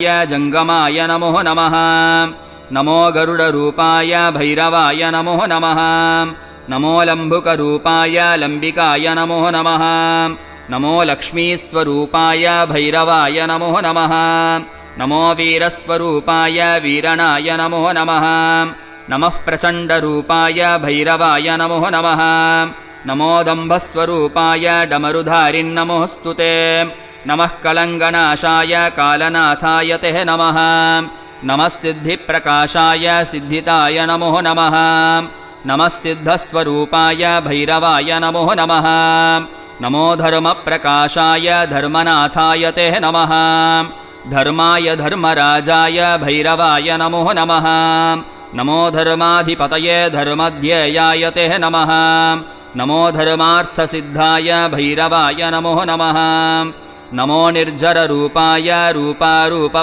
जङ्गमाय नमो नमः। नमो गरुडरूपाय भैरवाय नमो नमः। नमो लम्बुकरूपाय लम्बिकाय नमो नमः। नमो लक्ष्मीस्वरूपाय भैरवाय नमो नमः। नमो वीरस्वरूपाय वीरणाय नमो नमः। नमः प्रचण्डरूपाय भैरवाय नमो नमः। नमो दम्भस्वरूपाय डमरुधारिन्नमोऽस्तु ते। नमः कलङ्गनाशाय कालनाथाय ते नमः। नमः सिद्धिप्रकाशाय सिद्धिताय नमो नमः। नमः सिद्धस्वरूपाय भैरवाय नमो नमः। नमो धर्मप्रकाशाय धर्मनाथाय ते नमः। धर्माय धर्मराजाय भैरवाय नमो नमः। नमो धर्माधिपतये धर्मध्येयाय ते नमः। नमो धर्मार्थसिद्धाय भैरवाय नमो नमः। नमो निर्जररूपाय रूपारूप